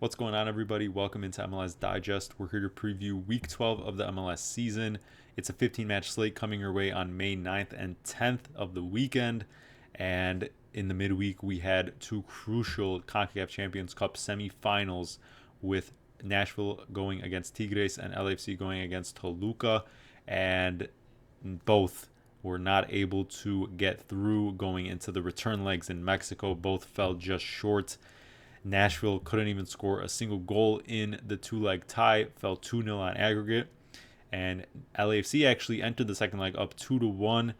What's going on, everybody? Welcome into MLS Digest. We're here to preview Week 12 of the MLS season. It's a 15-match slate coming your way on May 9th and 10th of the weekend. And in the midweek, we had two crucial CONCACAF Champions Cup semifinals with Nashville going against Tigres and LAFC going against Toluca. And both were not able to get through going into the return legs in Mexico. Both fell just short. Nashville couldn't even score a single goal in the two-leg tie, fell 2-0 on aggregate. And LAFC actually entered the second leg up 2-1,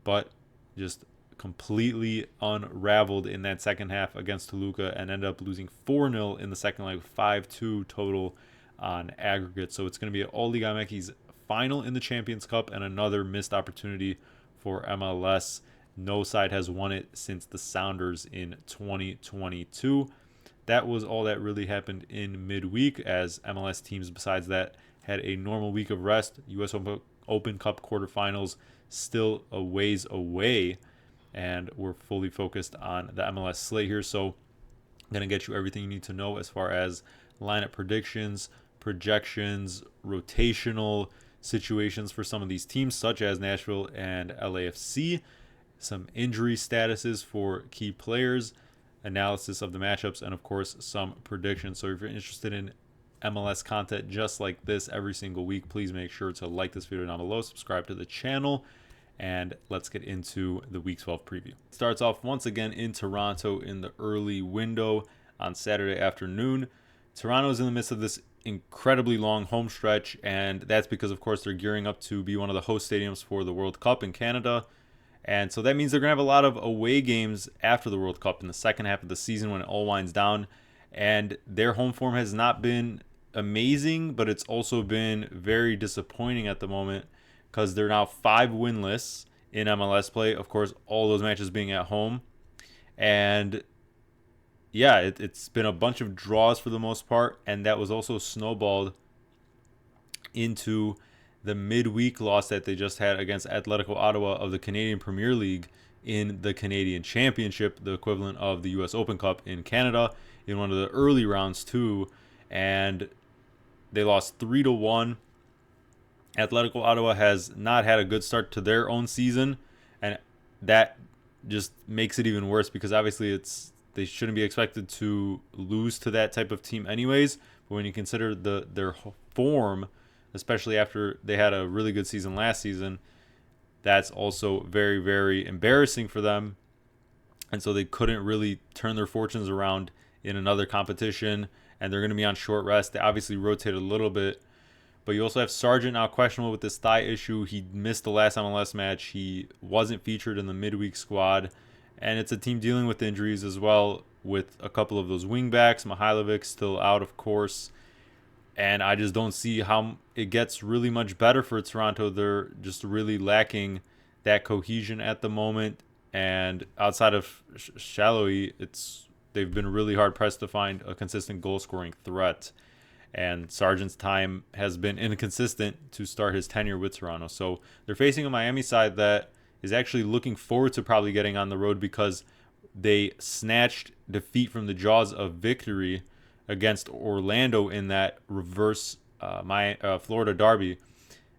but just completely unraveled in that second half against Toluca and ended up losing 4-0 in the second leg, 5-2 total on aggregate. So it's going to be an all-Liga MX final in the Champions Cup and another missed opportunity for MLS. No side has won it since the Sounders in 2022. That was all that really happened in midweek, as MLS teams besides that had a normal week of rest. U.S. Open Cup quarterfinals still a ways away, and we're fully focused on the MLS slate here. So I'm going to get you everything you need to know as far as lineup predictions, projections, rotational situations for some of these teams, such as Nashville and LAFC, some injury statuses for key players, analysis of the matchups, and of course some predictions. So if you're interested in MLS content just like this every single week, please make sure to like this video down below, subscribe to the channel, and let's get into the Week 12 preview. It starts off once again in Toronto in the early window on Saturday afternoon. Toronto's in the midst of this incredibly long home stretch, and that's because of course they're gearing up to be one of the host stadiums for the World Cup in Canada. And so that means they're going to have a lot of away games after the World Cup in the second half of the season when it all winds down. And their home form has not been amazing, but it's also been very disappointing at the moment because they're now 5 winless in MLS play. Of course, all those matches being at home. And yeah, it's been a bunch of draws for the most part. And that was also snowballed into the midweek loss that they just had against Atletico Ottawa of the Canadian Premier League in the Canadian Championship, the equivalent of the U.S. Open Cup in Canada, in one of the early rounds too. And they lost 3-1. Atletico Ottawa has not had a good start to their own season, and that just makes it even worse because obviously they shouldn't be expected to lose to that type of team anyways. But when you consider their form, especially after they had a really good season last season, that's also very, very embarrassing for them. And so they couldn't really turn their fortunes around in another competition, and they're going to be on short rest. They obviously rotated a little bit, but you also have Sargent now questionable with this thigh issue. He missed the last MLS match. He wasn't featured in the midweek squad, and it's a team dealing with injuries as well, with a couple of those wingbacks. Mihailovic still out, of course. And I just don't see how it gets really much better for Toronto. They're just really lacking that cohesion at the moment. And outside of Shallowy, they've been really hard pressed to find a consistent goal scoring threat. And Sargent's time has been inconsistent to start his tenure with Toronto. So they're facing a Miami side that is actually looking forward to probably getting on the road because they snatched defeat from the jaws of victory against Orlando in that reverse Florida derby.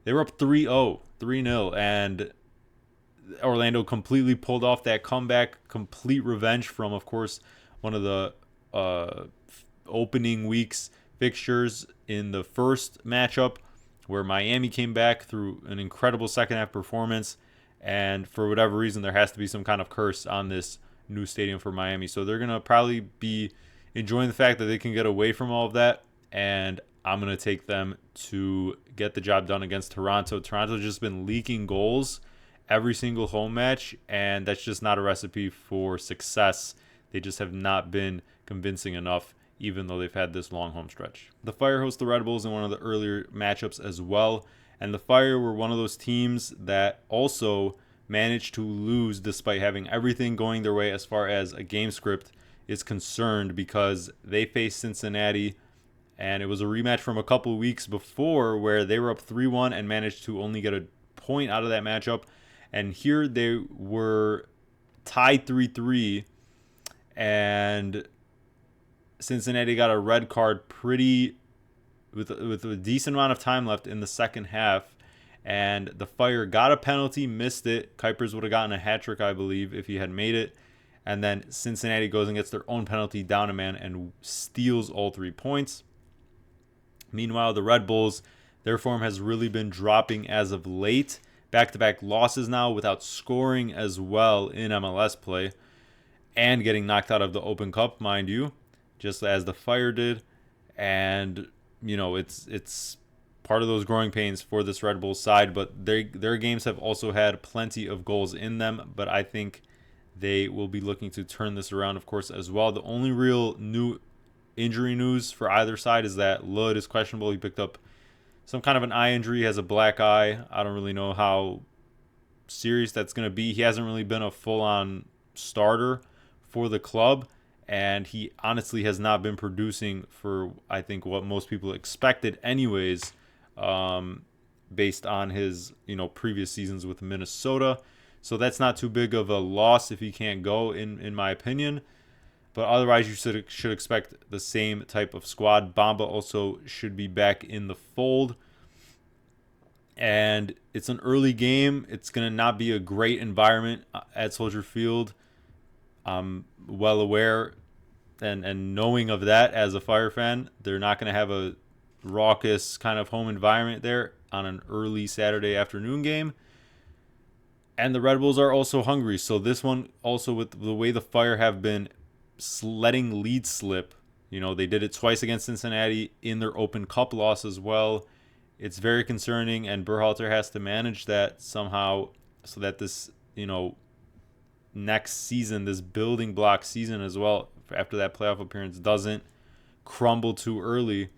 They were up 3-0, and Orlando completely pulled off that comeback, complete revenge from, of course, one of the opening week's fixtures in the first matchup, where Miami came back through an incredible second half performance, and for whatever reason, there has to be some kind of curse on this new stadium for Miami. So they're going to probably be enjoying the fact that they can get away from all of that, and I'm going to take them to get the job done against Toronto. Toronto's just been leaking goals every single home match, and that's just not a recipe for success. They just have not been convincing enough, even though they've had this long home stretch. The Fire host the Red Bulls in one of the earlier matchups as well, and the Fire were one of those teams that also managed to lose despite having everything going their way as far as a game script is concerned, because they faced Cincinnati, and it was a rematch from a couple of weeks before where they were up 3-1 and managed to only get a point out of that matchup. And here they were tied 3-3, and Cincinnati got a red card with a decent amount of time left in the second half, and the Fire got a penalty, missed it. Kuipers would have gotten a hat trick, I believe, if he had made it. And then Cincinnati goes and gets their own penalty down a man and steals all 3 points. Meanwhile, the Red Bulls, their form has really been dropping as of late. Back-to-back losses now without scoring as well in MLS play, and getting knocked out of the Open Cup, mind you, just as the Fire did. And it's part of those growing pains for this Red Bull side, but their games have also had plenty of goals in them. But I think they will be looking to turn this around, of course, as well. The only real new injury news for either side is that Lud is questionable. He picked up some kind of an eye injury, has a black eye. I don't really know how serious that's going to be. He hasn't really been a full-on starter for the club, and he honestly has not been producing for, I think, what most people expected anyways, based on his previous seasons with Minnesota. So that's not too big of a loss if he can't go, in my opinion. But otherwise, you should expect the same type of squad. Bamba also should be back in the fold. And it's an early game. It's going to not be a great environment at Soldier Field. I'm well aware and knowing of that as a Fire fan. They're not going to have a raucous kind of home environment there on an early Saturday afternoon game. And the Red Bulls are also hungry. So this one also, with the way the Fire have been letting lead slip, they did it twice against Cincinnati in their Open Cup loss as well. It's very concerning, and Berhalter has to manage that somehow so that this, next season, this building block season as well, after that playoff appearance, doesn't crumble too early.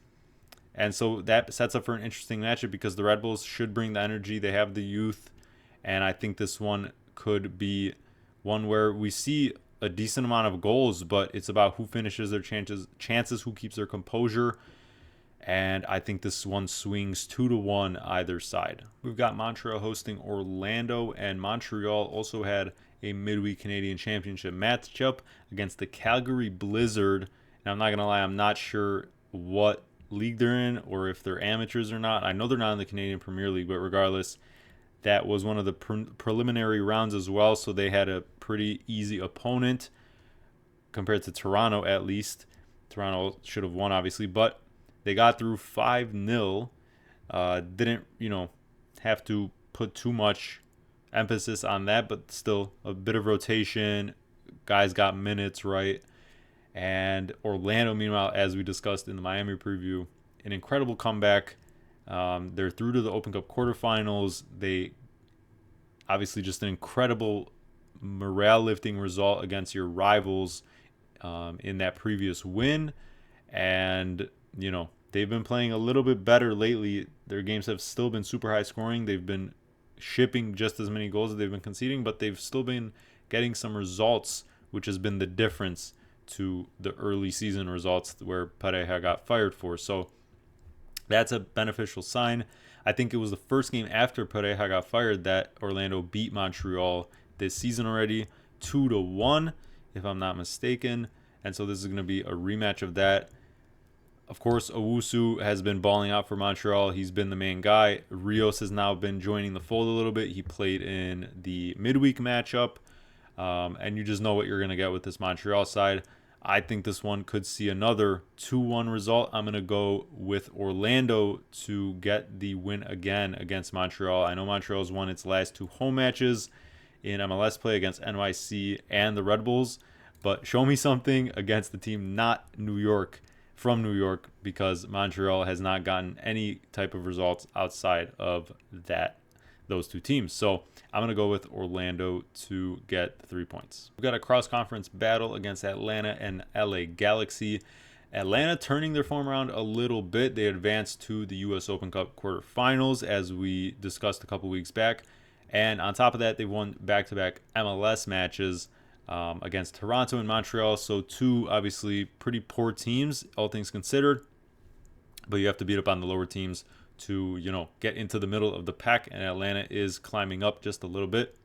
And so that sets up for an interesting matchup because the Red Bulls should bring the energy. They have the youth, and I think this one could be one where we see a decent amount of goals, but it's about who finishes their chances, who keeps their composure. And I think this one swings 2-1 either side. We've got Montreal hosting Orlando, and Montreal also had a midweek Canadian Championship matchup against the Calgary Blizzard. And I'm not going to lie, I'm not sure what league they're in or if they're amateurs or not. I know they're not in the Canadian Premier League, but regardless, that was one of the preliminary rounds as well, so they had a pretty easy opponent compared to Toronto, at least. Toronto should have won, obviously, but they got through 5-0. Didn't, have to put too much emphasis on that, but still a bit of rotation. Guys got minutes, right? And Orlando, meanwhile, as we discussed in the Miami preview, an incredible comeback. They're through to the Open Cup quarterfinals. They obviously just an incredible morale-lifting result against your rivals in that previous win. And, they've been playing a little bit better lately. Their games have still been super high scoring. They've been shipping just as many goals as they've been conceding, but they've still been getting some results, which has been the difference to the early season results where Pareja got fired for. So that's a beneficial sign. I think it was the first game after Pareja got fired that Orlando beat Montreal this season already, 2-1, if I'm not mistaken. And so this is going to be a rematch of that. Of course, Owusu has been balling out for Montreal. He's been the main guy. Rios has now been joining the fold a little bit. He played in the midweek matchup. And you just know what you're going to get with this Montreal side. I think this one could see another 2-1 result. I'm going to go with Orlando to get the win again against Montreal. I know Montreal's won its last 2 home matches in MLS play against NYC and the Red Bulls. But show me something against the team not from New York, because Montreal has not gotten any type of results outside of those 2 teams. So I'm going to go with Orlando to get 3 points. We've got a cross-conference battle against Atlanta and LA Galaxy. Atlanta turning their form around a little bit. They advanced to the U.S. Open Cup quarterfinals, as we discussed a couple weeks back. And on top of that, they won back-to-back MLS matches against Toronto and Montreal. So 2 obviously pretty poor teams, all things considered. But you have to beat up on the lower teams to, get into the middle of the pack, and Atlanta is climbing up just a little bit.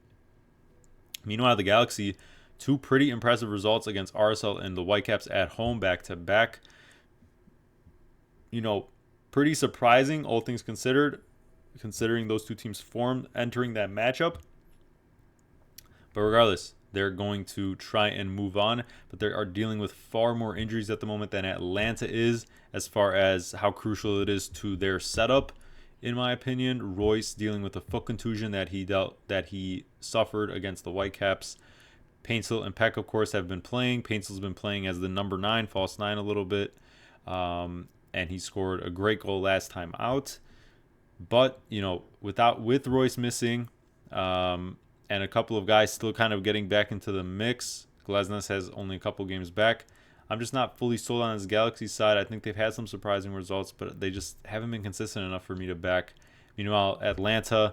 Meanwhile, the Galaxy two pretty impressive results against RSL and the Whitecaps at home back to back. Pretty surprising, all things considered, considering those two teams' form entering that matchup. But regardless, they're going to try and move on, but they are dealing with far more injuries at the moment than Atlanta is, as far as how crucial it is to their setup. In my opinion, Royce dealing with a foot contusion that he suffered against the Whitecaps. Paintsel and Peck, of course, have been playing. Paintsel's been playing as the number 9, false 9 a little bit, and he scored a great goal last time out. But with Royce missing, and a couple of guys still kind of getting back into the mix. Glesnes has only a couple games back. I'm just not fully sold on his Galaxy side. I think they've had some surprising results, but they just haven't been consistent enough for me to back. Meanwhile, Atlanta,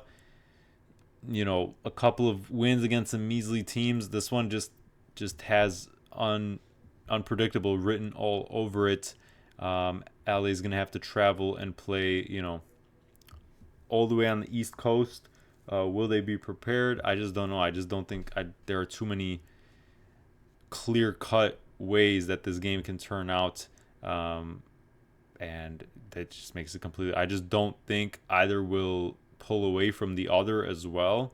a couple of wins against some measly teams. This one just has unpredictable written all over it. LA is going to have to travel and play, all the way on the East Coast. Will they be prepared? I just don't know. I just don't think there are too many clear-cut ways that this game can turn out, and that just makes it completely. I just don't think either will pull away from the other as well,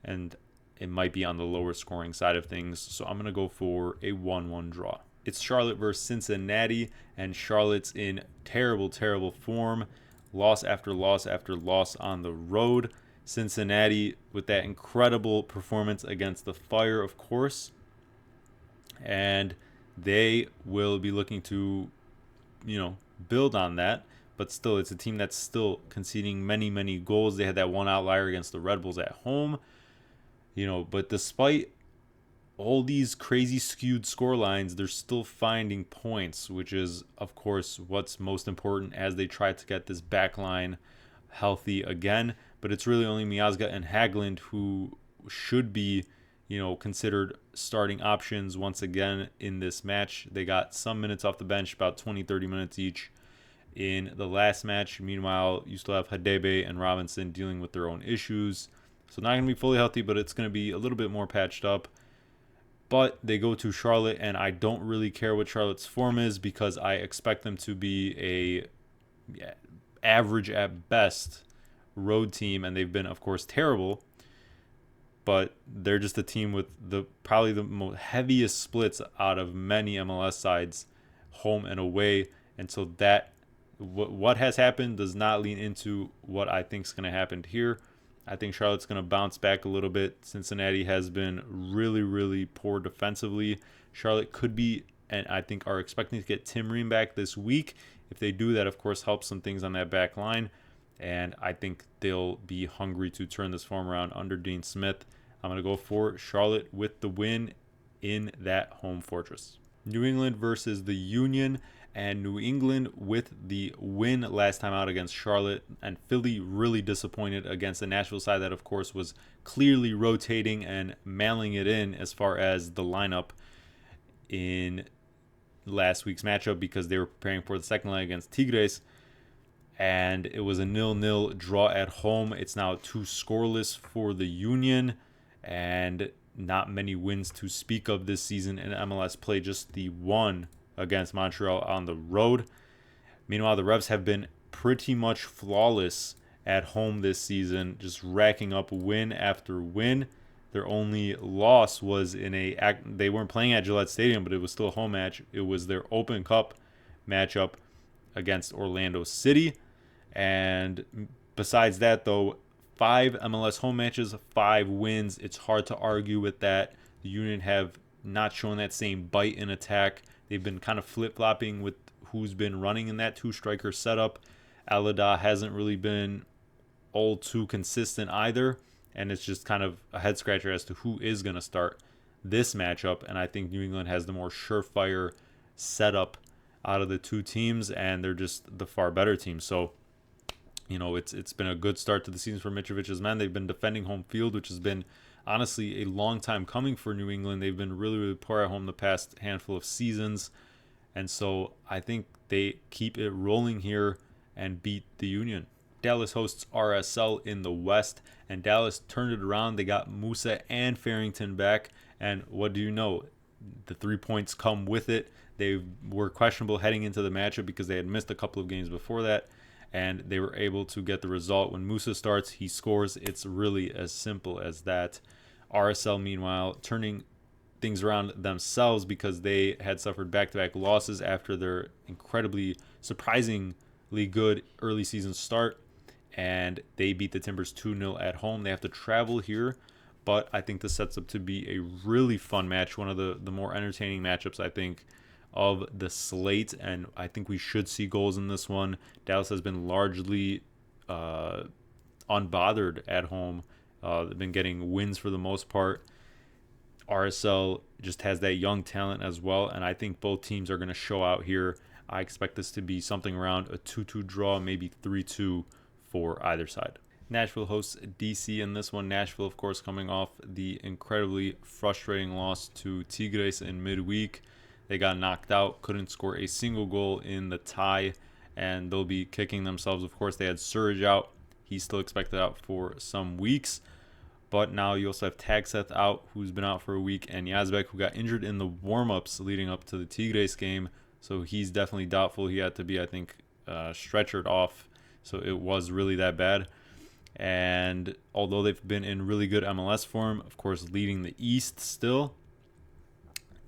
and it might be on the lower scoring side of things. So I'm gonna go for a 1-1 draw. It's Charlotte versus Cincinnati, and Charlotte's in terrible, terrible form. Loss after loss after loss on the road. Cincinnati with that incredible performance against the Fire, of course. And they will be looking to, build on that. But still, it's a team that's still conceding many, many goals. They had that one outlier against the Red Bulls at home. But despite all these crazy skewed score lines, they're still finding points, which is, of course, what's most important as they try to get this back line healthy again. But it's really only Miazga and Haglund who should be, considered starting options once again in this match. They got some minutes off the bench, about 20, 30 minutes each in the last match. Meanwhile, you still have Hadebe and Robinson dealing with their own issues. So not going to be fully healthy, but it's going to be a little bit more patched up. But they go to Charlotte, and I don't really care what Charlotte's form is because I expect them to be a average at best road team, and they've been, of course, terrible. But they're just a team with probably the most heaviest splits out of many MLS sides, home and away. And so that what has happened does not lean into what I think is going to happen here. I think Charlotte's going to bounce back a little bit. Cincinnati has been really, really poor defensively. Charlotte could be, and I think are expecting to get Tim Ream back this week. If they do, that of course helps some things on that back line. And I think they'll be hungry to turn this form around under Dean Smith. I'm going to go for Charlotte with the win in that home fortress. New England versus the Union. And New England with the win last time out against Charlotte. And Philly really disappointed against the Nashville side that, of course, was clearly rotating and mailing it in as far as the lineup in last week's matchup because they were preparing for the second leg against Tigres. And it was a 0-0 draw at home. It's now 2 scoreless for the Union. And not many wins to speak of this season in MLS play, just the one against Montreal on the road. Meanwhile, the Revs have been pretty much flawless at home this season, just racking up win after win. Their only loss was they weren't playing at Gillette Stadium, but it was still a home match. It was their Open Cup matchup against Orlando City. And besides that, though, 5 MLS home matches, 5 wins. It's hard to argue with that. The Union have not shown that same bite in attack. They've been kind of flip-flopping with who's been running in that 2-striker setup. Alada hasn't really been all too consistent either, and it's just kind of a head-scratcher as to who is going to start this matchup, and I think New England has the more surefire setup out of the two teams, and they're just the far better team. So, it's been a good start to the season for Mitrovic's men. They've been defending home field, which has been honestly a long time coming for New England. They've been really, really poor at home the past handful of seasons. And so I think they keep it rolling here and beat the Union. Dallas hosts RSL in the West, and Dallas turned it around. They got Musa and Farrington back, and what do you know? The 3 points come with it. They were questionable heading into the matchup because they had missed a couple of games before that, and they were able to get the result. When Musa starts, he scores. It's really as simple as that. RSL, meanwhile, turning things around themselves because they had suffered back-to-back losses after their incredibly surprisingly good early season start, and they beat the Timbers 2-0 at home. They have to travel here, but I think this sets up to be a really fun match, one of the more entertaining matchups, I think, of the slate, and I think we should see goals in this one. Dallas has been largely unbothered at home. They've been getting wins for the most part. RSL just has that young talent as well, and I think both teams are going to show out here. I expect this to be something around a 2-2 draw, maybe 3-2 for either side. Nashville hosts DC in this one. Nashville, of course, coming off the incredibly frustrating loss to Tigres in midweek. They got knocked out, couldn't score a single goal in the tie, and they'll be kicking themselves. Of course, they had Surge out. He's still expected out for some weeks. But now you also have Tagseth out, who's been out for a week, and Yazbek, who got injured in the warm-ups leading up to the Tigres game. So he's definitely doubtful. He had to be, I think, stretchered off. So it was really that bad. And although they've been in really good MLS form, of course, leading the East still,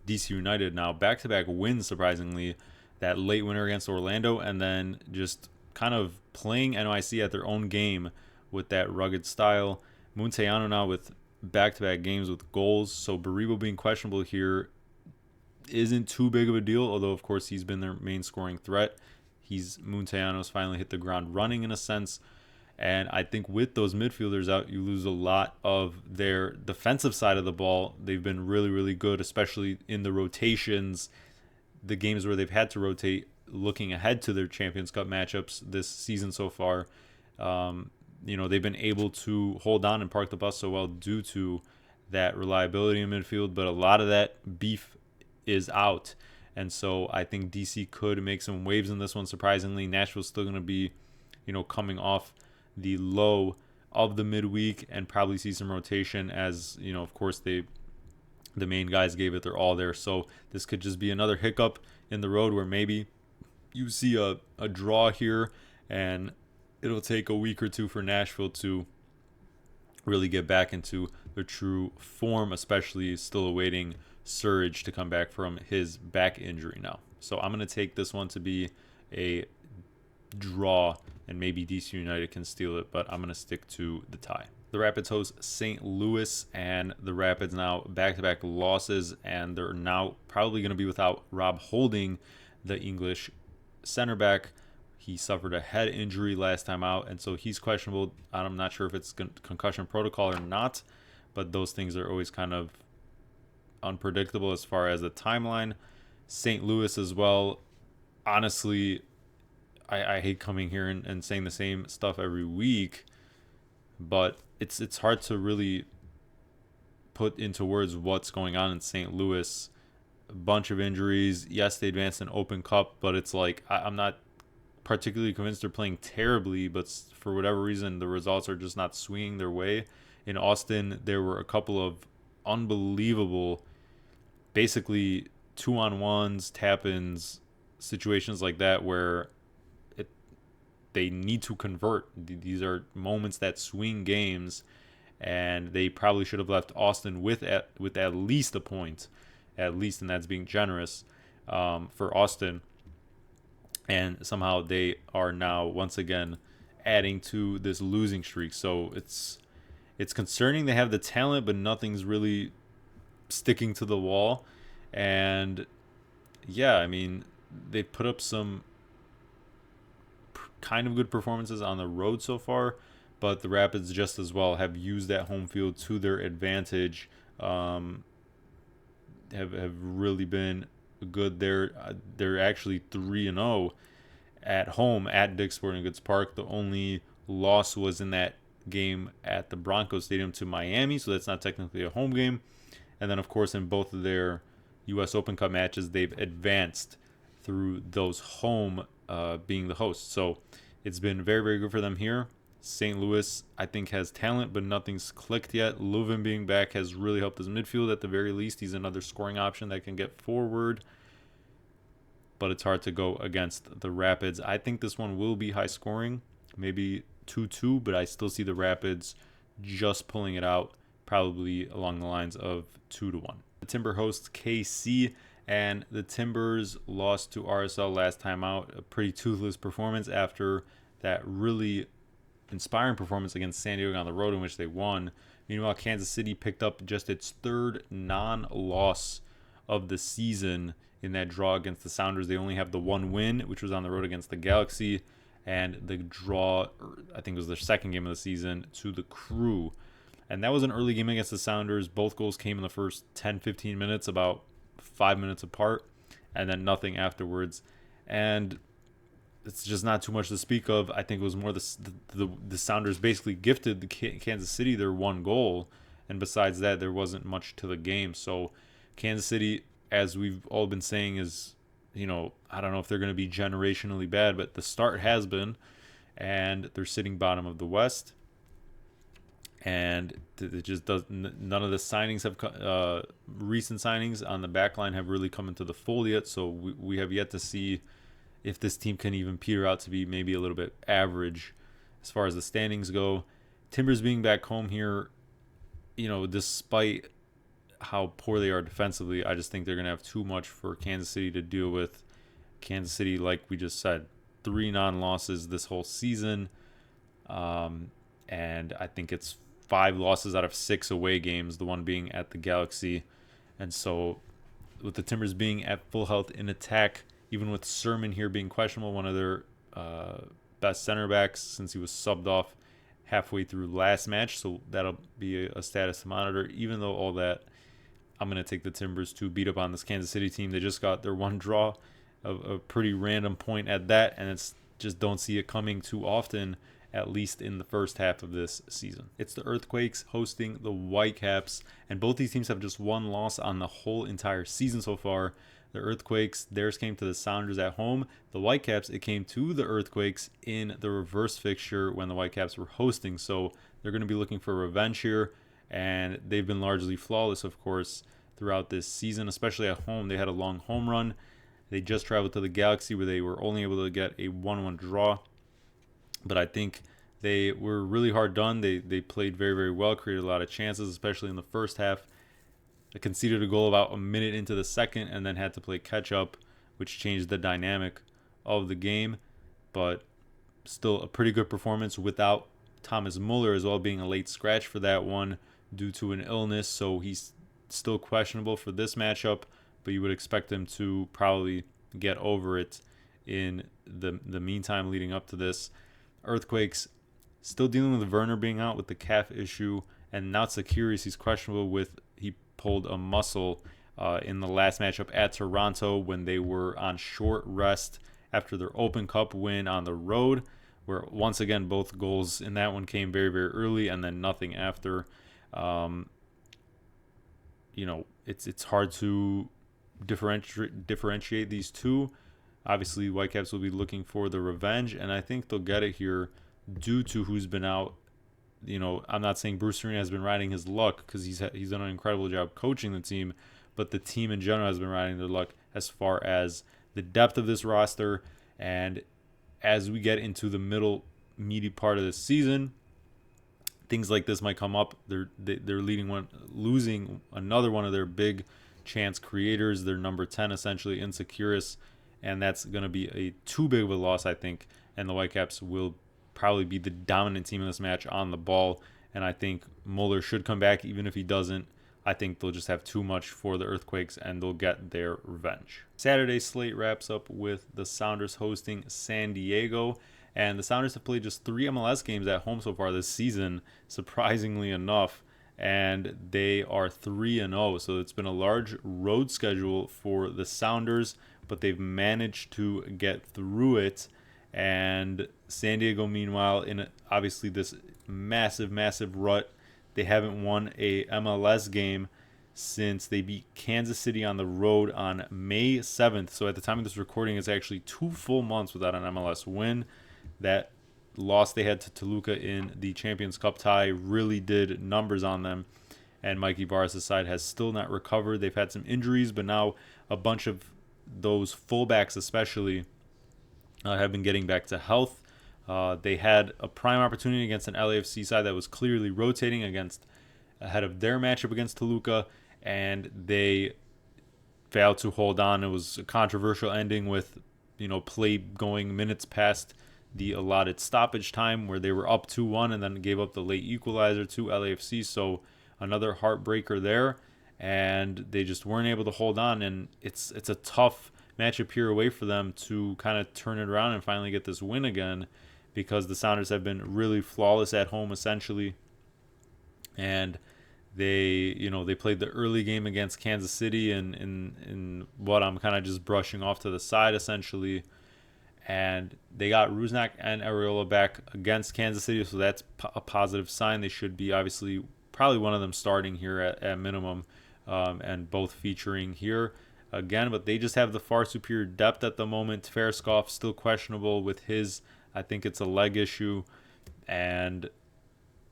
DC United now back-to-back wins, surprisingly. That late winner against Orlando, and then just kind of playing NYC at their own game with that rugged style. Montreal now with back-to-back games with goals, so Baribo being questionable here isn't too big of a deal, although of course he's been their main scoring threat. Montellano's finally hit the ground running in a sense, and I think with those midfielders out, you lose a lot of their defensive side of the ball. They've been really, really good, especially in the rotations, the games where they've had to rotate, looking ahead to their Champions Cup matchups this season so far. They've been able to hold on and park the bus so well due to that reliability in midfield, but a lot of that beef is out. And so I think DC could make some waves in this one, surprisingly. Nashville's still going to be, coming off the low of the midweek and probably see some rotation as, of course, the main guys gave it their all there. So this could just be another hiccup in the road where maybe you see a draw here, and it'll take a week or two for Nashville to really get back into their true form, especially still awaiting Surge to come back from his back injury now. So I'm going to take this one to be a draw, and maybe DC United can steal it, but I'm going to stick to the tie. The Rapids host St. Louis, and the Rapids now back-to-back losses, and they're now probably going to be without Rob Holding, the English center back. He suffered a head injury last time out, and so he's questionable. I'm not sure if it's concussion protocol or not, but those things are always kind of unpredictable as far as the timeline. St. Louis as well. Honestly, I hate coming here and saying the same stuff every week, but it's hard to really put into words what's going on in St. Louis. A bunch of injuries. Yes, they advanced in Open Cup, but it's like I'm not particularly convinced they're playing terribly, but for whatever reason, the results are just not swinging their way. In Austin, there were a couple of unbelievable, basically 2-on-1s, tap-ins, situations like that where they need to convert. These are moments that swing games, and they probably should have left Austin with at least a point, and that's being generous for Austin. And somehow they are now once again adding to this losing streak. So it's concerning. They have the talent, but nothing's really sticking to the wall. And yeah, I mean, they put up some kind of good performances on the road so far, but the Rapids just as well have used that home field to their advantage. Have really been good. They're actually 3-0 at home at Dick's Sporting Goods Park. The only loss was in that game at the Broncos Stadium to Miami, so that's not technically a home game. And then, of course, in both of their U.S. Open Cup matches, they've advanced through those home being the host. So It's been very, very good for them here. St. Louis, I think, has talent, but nothing's clicked yet. Leuven being back has really helped his midfield. At the very least, he's another scoring option that can get forward. But it's hard to go against the Rapids. I think this one will be high scoring, maybe 2-2, but I still see the Rapids just pulling it out, probably along the lines of 2-1. The Timber hosts KC, and the Timbers lost to RSL last time out. A pretty toothless performance after that really inspiring performance against San Diego on the road in which they won. Meanwhile, Kansas City picked up just its third non-loss of the season in that draw against the Sounders. They only have the one win, which was on the road against the Galaxy, and the draw, I think it was their second game of the season, to the Crew. And that was an early game against the Sounders. Both goals came in the first 10-15 minutes, about 5 minutes apart, and then nothing afterwards. And it's just not too much to speak of. I think it was more the Sounders basically gifted the Kansas City their one goal, and besides that, there wasn't much to the game. So Kansas City, as we've all been saying, is, I don't know if they're going to be generationally bad, but the start has been, and they're sitting bottom of the West. And it just does. None of the signings have recent signings on the back line have really come into the fold yet. So we have yet to see if this team can even peter out to be maybe a little bit average as far as the standings go. Timbers being back home here, despite how poor they are defensively, I just think they're going to have too much for Kansas City to deal with. Kansas City, like we just said, 3 non-losses this whole season. And I think it's 5 losses out of 6 away games, the one being at the Galaxy. And so with the Timbers being at full health in attack, even with Sermon here being questionable, one of their best center backs since he was subbed off halfway through last match. So that'll be a status to monitor. Even though all that, I'm going to take the Timbers to beat up on this Kansas City team. They just got their one draw, a pretty random point at that, and it's just don't see it coming too often, at least in the first half of this season. It's the Earthquakes hosting the Whitecaps, and both these teams have just one loss on the whole entire season so far. The Earthquakes, theirs came to the Sounders at home. The Whitecaps, it came to the Earthquakes in the reverse fixture when the Whitecaps were hosting. So they're going to be looking for revenge here, and they've been largely flawless, of course, throughout this season, especially at home. They had a long home run. They just traveled to the Galaxy where they were only able to get a 1-1 draw. But I think they were really hard done. They played very, very well, created a lot of chances, especially in the first half. They conceded a goal about a minute into the second and then had to play catch-up, which changed the dynamic of the game. But still a pretty good performance without Thomas Muller as well, being a late scratch for that one due to an illness. So he's still questionable for this matchup, but you would expect him to probably get over it in the meantime leading up to this. Earthquakes still dealing with Werner being out with the calf issue, and now Sakiri's he's questionable with, he pulled a muscle in the last matchup at Toronto when they were on short rest after their Open Cup win on the road, where once again both goals in that one came very, very early and then nothing after. It's hard to differentiate these two. Obviously, Whitecaps will be looking for the revenge, and I think they'll get it here due to who's been out. I'm not saying Bruce Arena has been riding his luck because he's done an incredible job coaching the team, but the team in general has been riding their luck as far as the depth of this roster. And as we get into the meaty part of the season, things like this might come up. They're losing another one of their big chance creators, their number 10 essentially, Insecuris, and that's going to be a too big of a loss, I think, and the Whitecaps will probably be the dominant team in this match on the ball, and I think Muller should come back. Even if he doesn't, I think they'll just have too much for the Earthquakes and they'll get their revenge. Saturday's slate wraps up with the Sounders hosting San Diego, and the Sounders have played just 3 MLS games at home so far this season, surprisingly enough, and they are 3-0. So it's been a large road schedule for the Sounders, but they've managed to get through it. And San Diego, meanwhile, in obviously this massive, massive rut, they haven't won a MLS game since they beat Kansas City on the road on May 7th. So at the time of this recording, it's actually 2 full months without an MLS win. That loss they had to Toluca in the Champions Cup tie really did numbers on them. And Mikey Barras' side has still not recovered. They've had some injuries, but now a bunch of those fullbacks especially have been getting back to health. They had a prime opportunity against an LAFC side that was clearly rotating ahead of their matchup against Toluca, and they failed to hold on. It was a controversial ending with, play going minutes past the allotted stoppage time where they were up 2-1 and then gave up the late equalizer to LAFC. So another heartbreaker there, and they just weren't able to hold on. And it's a tough matchup here away for them to kind of turn it around and finally get this win again, because the Sounders have been really flawless at home essentially. And they played the early game against Kansas City in what I'm kind of just brushing off to the side essentially. And they got Rusnak and Areola back against Kansas City, so that's a positive sign. They should be obviously probably one of them starting here at minimum, and both featuring here again. But they just have the far superior depth at the moment. Farskov still questionable with his, I think it's a leg issue. And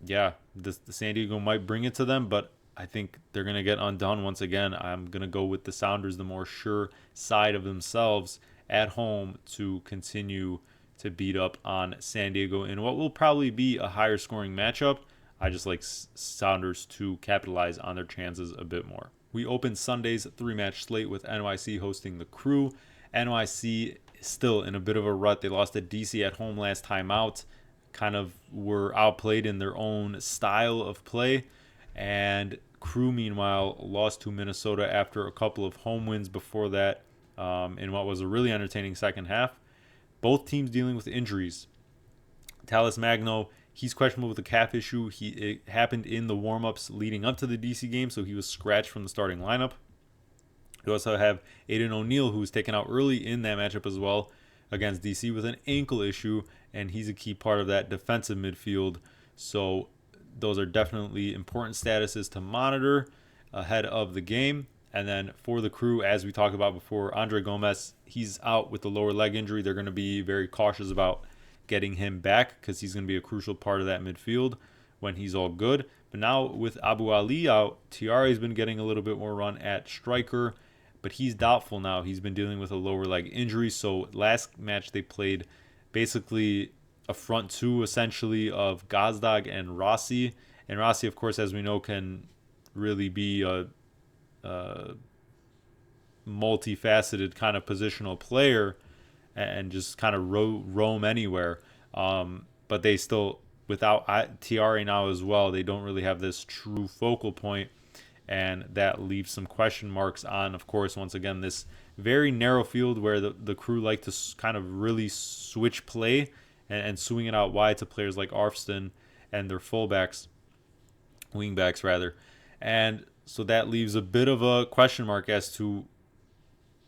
yeah, the San Diego might bring it to them, but I think they're going to get undone once again. I'm going to go with the Sounders, the more sure side of themselves at home, to continue to beat up on San Diego in what will probably be a higher scoring matchup. I just like Sounders to capitalize on their chances a bit more. We open Sunday's 3-match slate with NYC hosting the Crew. NYC still in a bit of a rut. They lost to DC at home last time out. Kind of were outplayed in their own style of play. And Crew, meanwhile, lost to Minnesota after a couple of home wins before that, in what was a really entertaining second half. Both teams dealing with injuries. Talis Magno, he's questionable with a calf issue. It happened in the warm-ups leading up to the DC game, so he was scratched from the starting lineup. You also have Aiden O'Neill, who was taken out early in that matchup as well against DC with an ankle issue, and he's a key part of that defensive midfield. So those are definitely important statuses to monitor ahead of the game. And then for the Crew, as we talked about before, Andre Gomez, he's out with the lower leg injury. They're going to be very cautious about getting him back because he's going to be a crucial part of that midfield when he's all good. But now with Abu Ali out, Tiare's been getting a little bit more run at striker, but he's doubtful now. He's been dealing with a lower leg injury. So last match they played basically a front two essentially of Gazdag and Rossi. And Rossi, of course, as we know, can really be a multifaceted kind of positional player and just kind of roam anywhere. But they still, without Tiare now as well, they don't really have this true focal point, and that leaves some question marks on, of course, once again, this very narrow field where the Crew like to kind of really switch play and swing it out wide to players like Arfston and their wingbacks rather. And so that leaves a bit of a question mark as to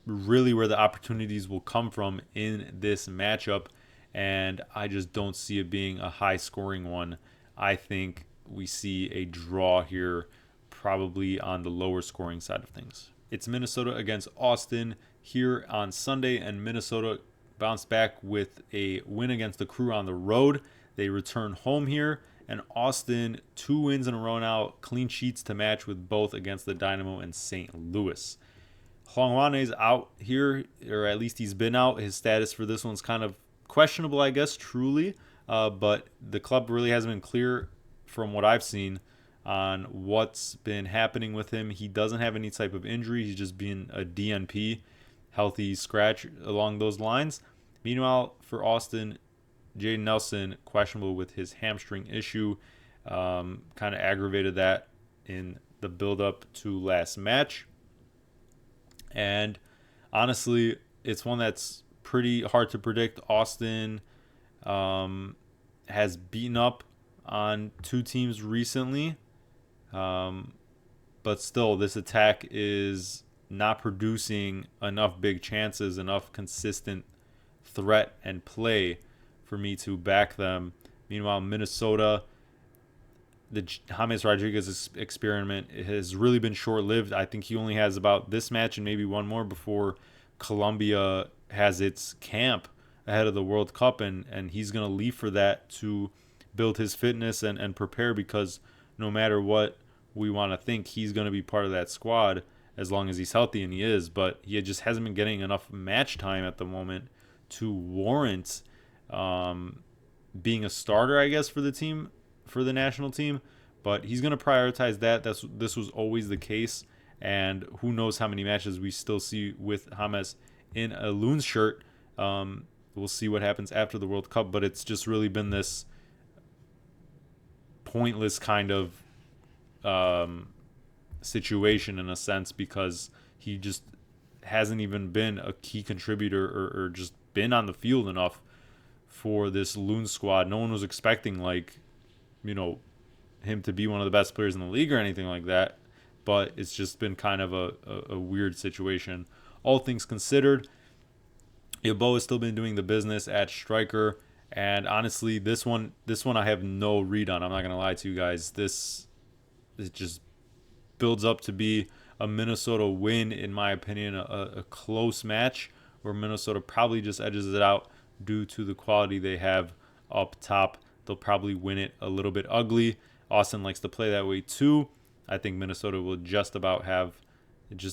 really where the opportunities will come from in this matchup. And I just don't see it being a high-scoring one. I think we see a draw here, probably on the lower-scoring side of things. It's Minnesota against Austin here on Sunday, and Minnesota bounced back with a win against the Crew on the road. They return home here. And Austin, 2 wins in a row now, clean sheets to match with both against the Dynamo and St. Louis. Hlongwane's out here, or at least he's been out. His status for this one's kind of questionable, I guess, truly. But the club really hasn't been clear from what I've seen on what's been happening with him. He doesn't have any type of injury. He's just been a DNP, healthy scratch along those lines. Meanwhile, for Austin, Jaden Nelson, questionable with his hamstring issue, kind of aggravated that in the build-up to last match. And honestly, it's one that's pretty hard to predict. Austin has beaten up on 2 teams recently, but still, this attack is not producing enough big chances, enough consistent threat and play for me to back them. Meanwhile, Minnesota, the James Rodriguez experiment has really been short-lived. I think he only has about this match and maybe one more before Colombia has its camp ahead of the World Cup, and he's going to leave for that to build his fitness and prepare, because no matter what we want to think, he's going to be part of that squad as long as he's healthy, and he is. But he just hasn't been getting enough match time at the moment to warrant being a starter, I guess, for the team, for the national team. But he's going to prioritize that. This was always the case, and who knows how many matches we still see with James in a Loons shirt. We'll see what happens after the World Cup, but it's just really been this pointless kind of situation in a sense, because he just hasn't even been a key contributor or just been on the field enough for this Loon squad. No one was expecting, like, him to be one of the best players in the league or anything like that, but it's just been kind of a weird situation. All things considered, Yabo has still been doing the business at striker, and honestly, this one I have no read on. I'm not gonna lie to you guys. It just builds up to be a Minnesota win, in my opinion, a close match where Minnesota probably just edges it out due to the quality they have up top. They'll probably win it a little bit ugly. Austin likes to play that way too. I think Minnesota will just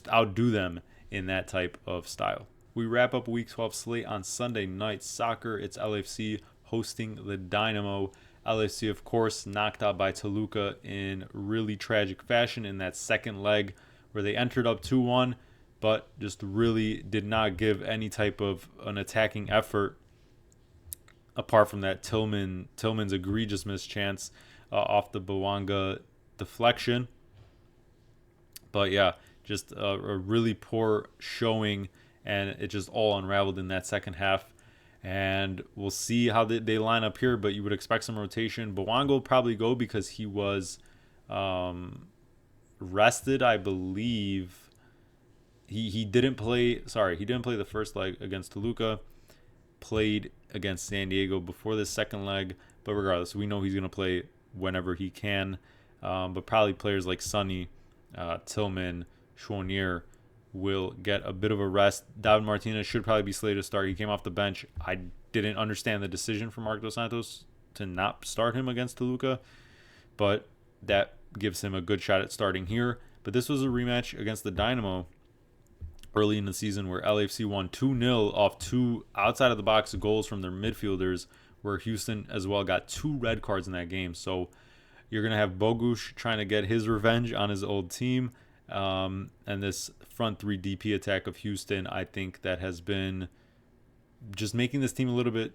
outdo them in that type of style. We wrap up Week 12 slate on Sunday Night Soccer. It's LAFC hosting the Dynamo. LAFC, of course, knocked out by Toluca in really tragic fashion in that second leg, where they entered up 2-1, but just really did not give any type of an attacking effort apart from that Tillman's egregious missed chance off the Bawanga deflection. But yeah, just a really poor showing, and it just all unraveled in that second half. And we'll see how they line up here, but you would expect some rotation. Bawanga will probably go because he was rested, I believe. He didn't play. Sorry, he didn't play the first leg against Toluca. Played against San Diego before the second leg, but regardless, we know he's gonna play whenever he can. But probably players like Sonny, Tillman, Chouanier will get a bit of a rest. David Martinez should probably be slated to start. He came off the bench. I didn't understand the decision from Marc Dos Santos to not start him against Toluca, but that gives him a good shot at starting here. But this was a rematch against the Dynamo early in the season, where LAFC won 2-0 off two outside-of-the-box goals from their midfielders, where Houston as well got 2 red cards in that game. So you're going to have Bogusz trying to get his revenge on his old team. And this front 3 DP attack of Houston, I think that has been just making this team a little bit,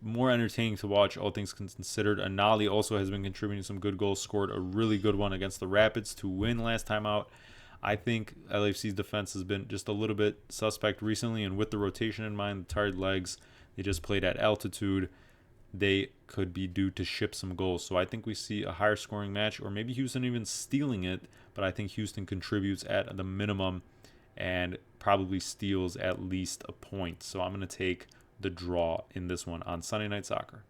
more entertaining to watch, all things considered. Anali also has been contributing some good goals, scored a really good one against the Rapids to win last time out. I think LAFC's defense has been just a little bit suspect recently, and with the rotation in mind, the tired legs, they just played at altitude, they could be due to ship some goals. So I think we see a higher scoring match, or maybe Houston even stealing it, but I think Houston contributes at the minimum and probably steals at least a point. So I'm going to take the draw in this one on Sunday Night Soccer.